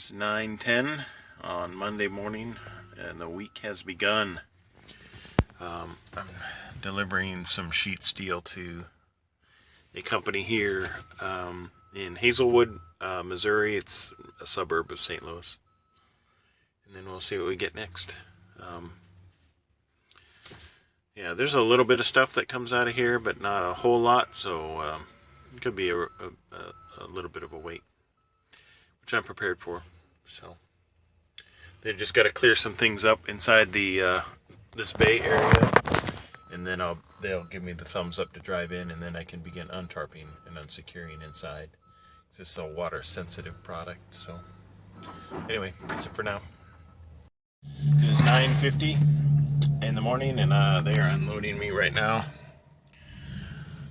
It's 9:10 on Monday morning, and the week has begun. I'm delivering some sheet steel to a company here in Hazelwood, Missouri. It's a suburb of St. Louis. And then we'll see what we get next. Yeah, there's a little bit of stuff that comes out of here, but not a whole lot, so it could be a little bit of a wait, which I'm prepared for. So they just got to clear some things up inside the this bay area, and then they'll give me the thumbs up to drive in, and then I can begin untarping and unsecuring inside. It's just a water sensitive product. So anyway, that's it for now. It is 9:50 in the morning, and they are unloading me right now.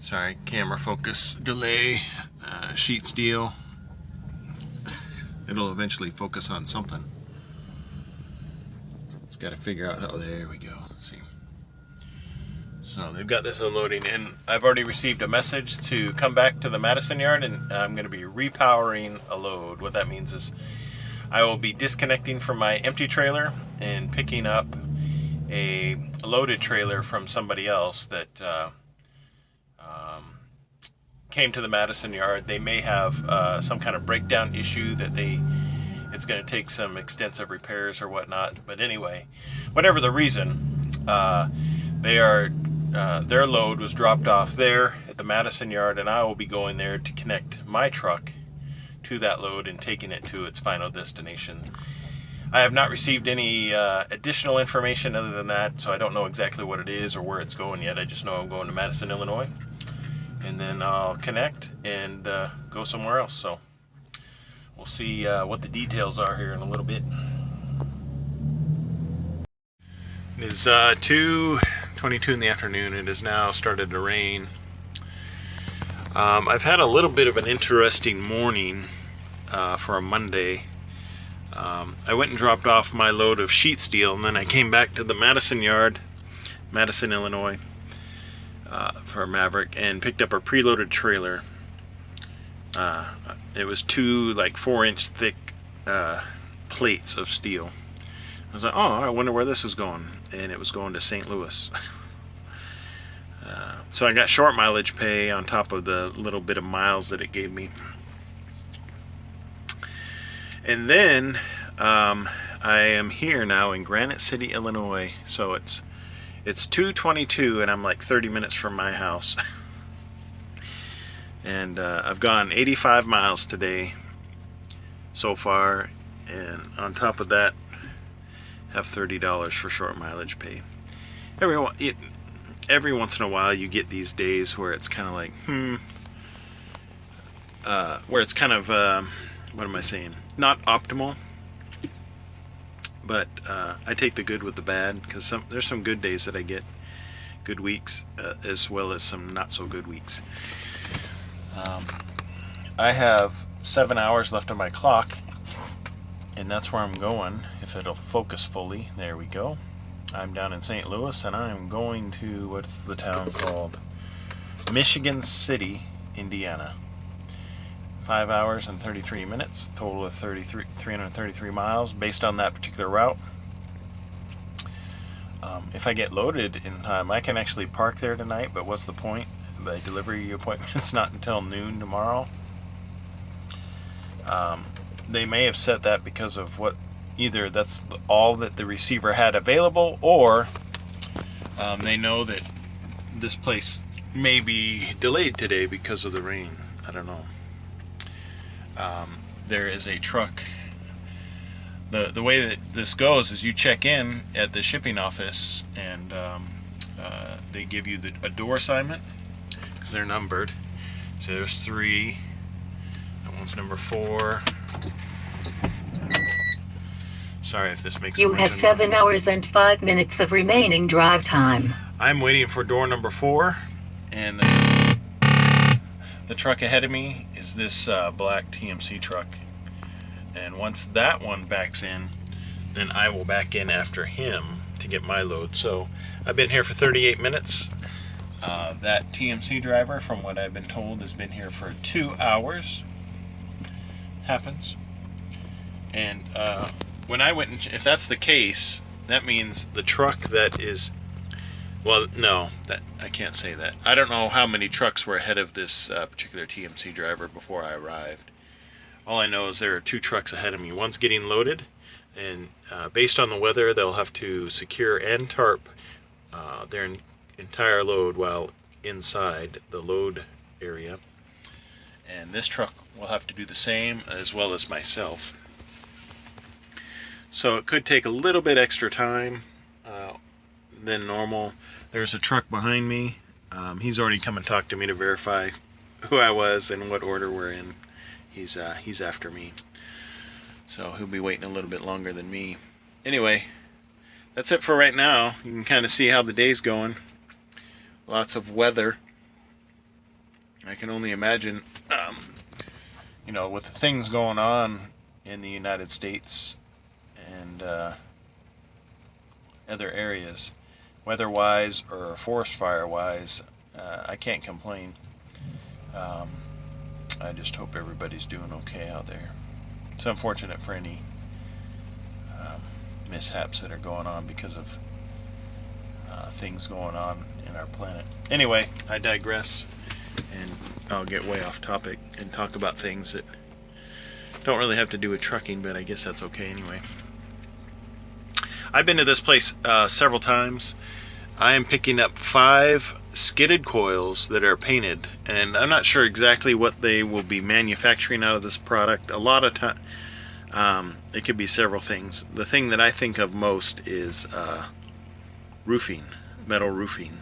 Sorry, camera focus delay, sheet steel. It'll eventually focus on something. It's got to figure out. Oh, there we go. Let's see. So they've got this unloading, and I've already received a message to come back to the Madison yard, and I'm going to be repowering a load. What that means is I will be disconnecting from my empty trailer and picking up a loaded trailer from somebody else that came to the Madison yard. They may have some kind of breakdown issue that it's going to take some extensive repairs or whatnot. But anyway, whatever the reason, their load was dropped off there at the Madison yard, and I will be going there to connect my truck to that load and taking it to its final destination. I have not received any additional information other than that, so I don't know exactly what it is or where it's going yet. I just know I'm going to Madison, Illinois, and then I'll connect and go somewhere else. So we'll see what the details are here in a little bit. It is 2:22 in the afternoon. It has now started to rain. I've had a little bit of an interesting morning for a Monday. I went and dropped off my load of sheet steel, and then I came back to the Madison yard, Madison, Illinois, for Maverick, and picked up a preloaded trailer. It was two 4-inch thick plates of steel. I was like, oh, I wonder where this is going, and it was going to St. Louis. So I got short mileage pay on top of the little bit of miles that it gave me. And then I am here now in Granite City, Illinois. So it's 2:22, and I'm like 30 minutes from my house. And I've gone 85 miles today so far, and on top of that, have $30 for short mileage pay. Every once in a while you get these days where it's kind of like, where it's kind of, what am I saying? Not optimal, but I take the good with the bad, because there's some good days that I get, good weeks, as well as some not so good weeks. I have 7 hours left on my clock, and that's where I'm going. If it'll focus fully, there we go. I'm down in St. Louis, and I'm going to, what's the town called? Michigan City, Indiana. 5 hours and 33 minutes, total of 333 miles based on that particular route. If I get loaded in time, I can actually park there tonight, but what's the point? The delivery appointment's not until noon tomorrow. They may have set that because of what, either that's all that the receiver had available, or they know that this place may be delayed today because of the rain. I don't know. There is a truck. The way that this goes is you check in at the shipping office, and they give you a door assignment, because they're numbered. So there's 3. That one's number 4. Sorry if this makes you have 7 hours and 5 minutes of remaining drive time. I'm waiting for door number 4, and the truck ahead of me is this black TMC truck. And once that one backs in, then I will back in after him to get my load. So I've been here for 38 minutes. That TMC driver, from what I've been told, has been here for 2 hours. Happens. And when I went, if that's the case, that means the truck that is, well, no, that I can't say that. I don't know how many trucks were ahead of this particular TMC driver before I arrived. All I know is there are 2 trucks ahead of me. One's getting loaded, and based on the weather, they'll have to secure and tarp their entire load while inside the load area. And this truck will have to do the same, as well as myself. So it could take a little bit extra time than normal. There's a truck behind me. He's already come and talked to me to verify who I was and what order we're in. He's after me, so he'll be waiting a little bit longer than me. Anyway, that's it for right now. You can kind of see how the day's going. Lots of weather. I can only imagine, you know, with the things going on in the United States and other areas, weather-wise or forest fire-wise, I can't complain. I just hope everybody's doing okay out there. It's unfortunate for any mishaps that are going on because of things going on in our planet. Anyway, I digress, and I'll get way off topic and talk about things that don't really have to do with trucking, but I guess that's okay anyway. I've been to this place several times. I am picking up 5 skidded coils that are painted, and I'm not sure exactly what they will be manufacturing out of this product. A lot of time, it could be several things. The thing that I think of most is roofing, metal roofing,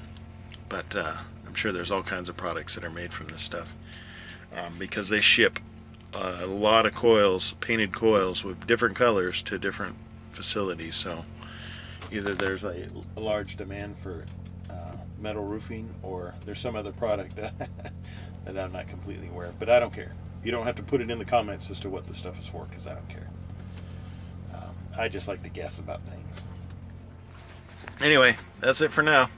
but I'm sure there's all kinds of products that are made from this stuff, because they ship a lot of coils, painted coils with different colors to different facilities. So either there's a large demand for metal roofing, or there's some other product that I'm not completely aware of, but I don't care. You don't have to put it in the comments as to what this stuff is for, because I don't care. I just like to guess about things. Anyway, that's it for now.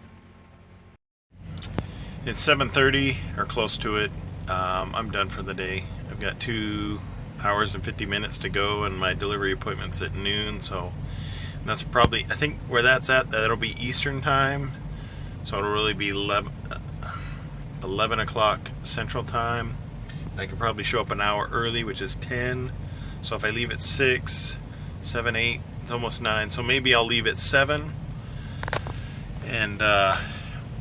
It's 7:30 or close to it. I'm done for the day. I've got 2 hours and 50 minutes to go, and my delivery appointment's at noon, so that's probably, I think where that's at, that'll be Eastern time. So it'll really be 11 o'clock Central Time. I could probably show up an hour early, which is 10. So if I leave at 6, 7, 8, it's almost 9. So maybe I'll leave at 7 and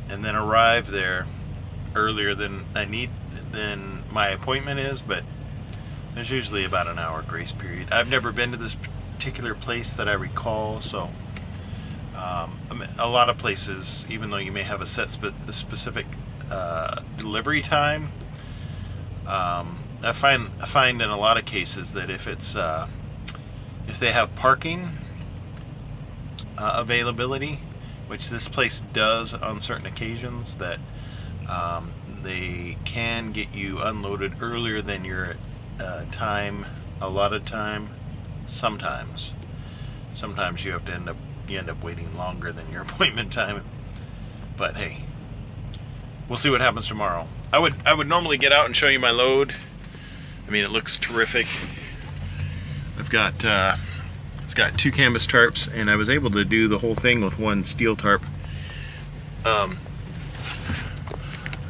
then arrive there earlier than my appointment is. But there's usually about an hour grace period. I've never been to this particular place that I recall, so a lot of places, even though you may have a set specific delivery time, I find in a lot of cases that if they have parking availability, which this place does on certain occasions, that they can get you unloaded earlier than your allotted time. Sometimes you have to end up waiting longer than your appointment time, but hey, we'll see what happens tomorrow. I would normally get out and show you my load. I mean, it looks terrific. I've got it's got 2 canvas tarps, and I was able to do the whole thing with 1 steel tarp. I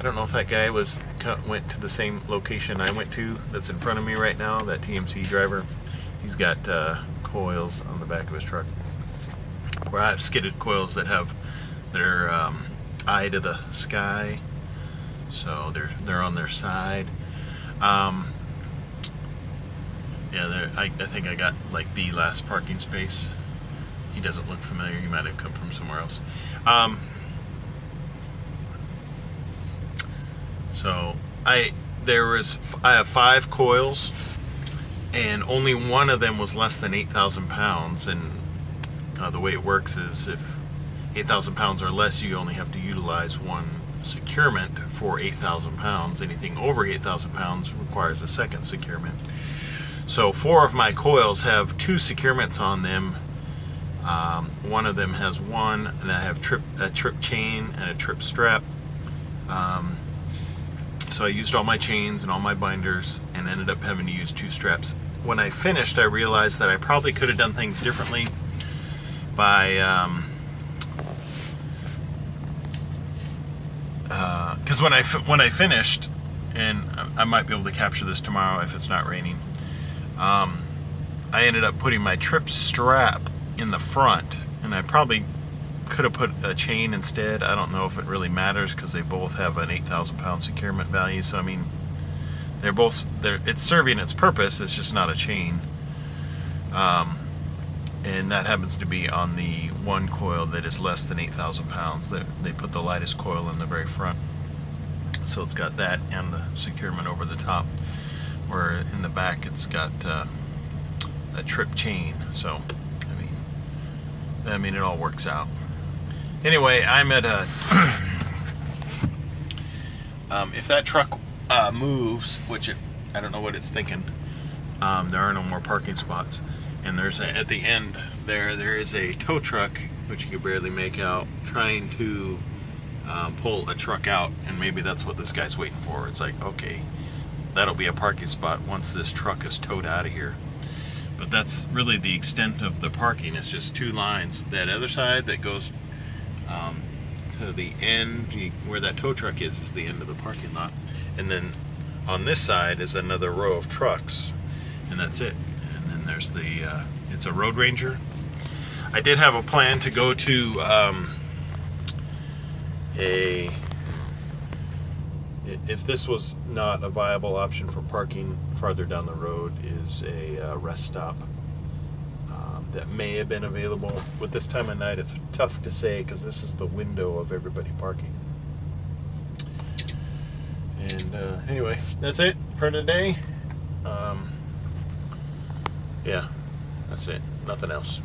don't know if that guy went to the same location I went to that's in front of me right now, that TMC driver. He's got coils on the back of his truck, where I have skidded coils that have their eye to the sky, so they're on their side. Yeah, I think I got like the last parking space. He doesn't look familiar. He might have come from somewhere else. So I have 5 coils, and only one of them was less than 8,000 pounds. And the way it works is if 8,000 pounds or less, you only have to utilize 1 securement for 8,000 pounds. Anything over 8,000 pounds requires a second securement. So 4 of my coils have 2 securements on them. One of them has 1, and I have a trip chain and a trip strap. So I used all my chains and all my binders, and ended up having to use 2 straps when I finished, I realized that I probably could have done things differently by because when I finished, and I might be able to capture this tomorrow if it's not raining, I ended up putting my trip strap in the front, and I probably could have put a chain instead. I don't know if it really matters because they both have an 8,000 pound securement value. So I mean, it's serving its purpose. It's just not a chain, and that happens to be on the one coil that is less than 8,000 pounds. They put the lightest coil in the very front, so it's got that and the securement over the top. Where in the back it's got a trip chain. So I mean, it all works out. Anyway, I'm at a if that truck moves, which I don't know what it's thinking, there are no more parking spots, and there's at the end there is a tow truck, which you can barely make out, trying to pull a truck out, and maybe that's what this guy's waiting for. It's like, okay, that'll be a parking spot once this truck is towed out of here. But that's really the extent of the parking. It's just two lines. That other side that goes to the end where that tow truck is the end of the parking lot, and then on this side is another row of trucks, and that's it. And then there's the it's a Road Ranger. I did have a plan to go to if this was not a viable option for parking, farther down the road is a rest stop that may have been available. With this time of night, it's tough to say because this is the window of everybody parking. And anyway, that's it for today. Yeah, that's it. Nothing else.